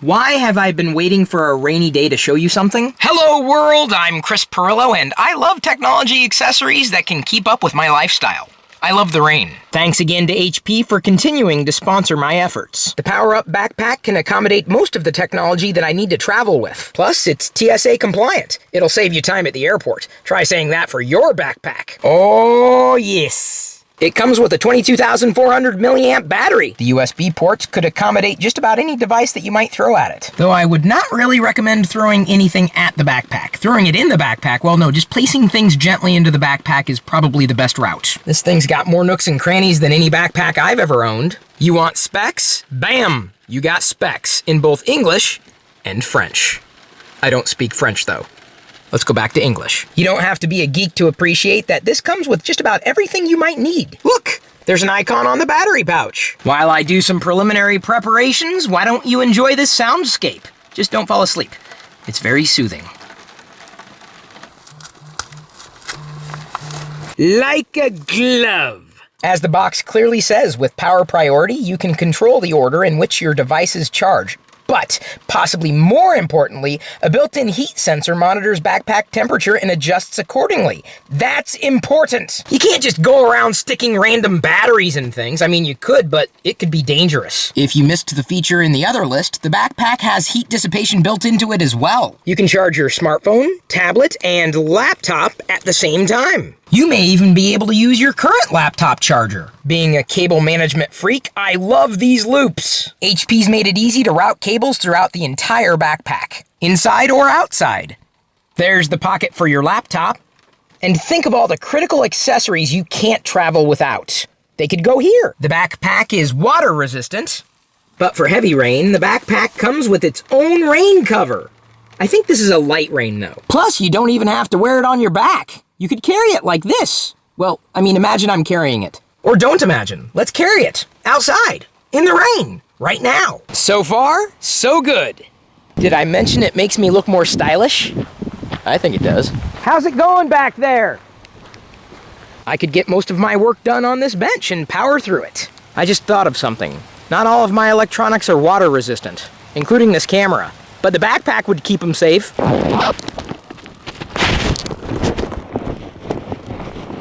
Why have I been waiting for a rainy day to show you something? Hello world, I'm Chris Pirillo, and I love technology accessories that can keep up with my lifestyle. I love the rain. Thanks again to HP for continuing to sponsor my efforts. The Powerup backpack can accommodate most of the technology that I need to travel with. Plus, it's TSA compliant. It'll save you time at the airport. Try saying that for your backpack. Oh, yes. It comes with a 22,400 milliamp battery. The USB ports could accommodate just about any device that you might throw at it. Though I would not really recommend throwing anything at the backpack. Throwing it in the backpack, well no, just placing things gently into the backpack is probably the best route. This thing's got more nooks and crannies than any backpack I've ever owned. You want specs? Bam! You got specs in both English and French. I don't speak French though. Let's go back to English. You don't have to be a geek to appreciate that this comes with just about everything you might need. Look, there's an icon on the battery pouch. While I do some preliminary preparations, why don't you enjoy this soundscape? Just don't fall asleep. It's very soothing. Like a glove. As the box clearly says, with Power Priority, you can control the order in which your devices charge. But, possibly more importantly, a built-in heat sensor monitors backpack temperature and adjusts accordingly. That's important! You can't just go around sticking random batteries in things. I mean, you could, but it could be dangerous. If you missed the feature in the other list, the backpack has heat dissipation built into it as well. You can charge your smartphone, tablet, and laptop at the same time. You may even be able to use your current laptop charger. Being a cable management freak, I love these loops. HP's made it easy to route cables throughout the entire backpack, inside or outside. There's the pocket for your laptop. And think of all the critical accessories you can't travel without. They could go here. The backpack is water resistant, but for heavy rain, the backpack comes with its own rain cover. I think this is a light rain though. Plus, you don't even have to wear it on your back. You could carry it like this. Well, I mean, imagine I'm carrying it. Or don't imagine. Let's carry it. Outside. In the rain. Right now. So far, so good. Did I mention it makes me look more stylish? I think it does. How's it going back there? I could get most of my work done on this bench and power through it. I just thought of something. Not all of my electronics are water resistant, including this camera. But the backpack would keep them safe.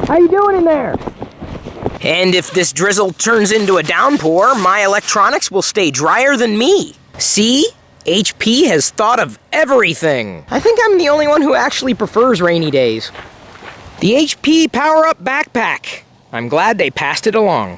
How you doing in there? And if this drizzle turns into a downpour, my electronics will stay drier than me. See? HP has thought of everything. I think I'm the only one who actually prefers rainy days. The HP Powerup backpack. I'm glad they passed it along.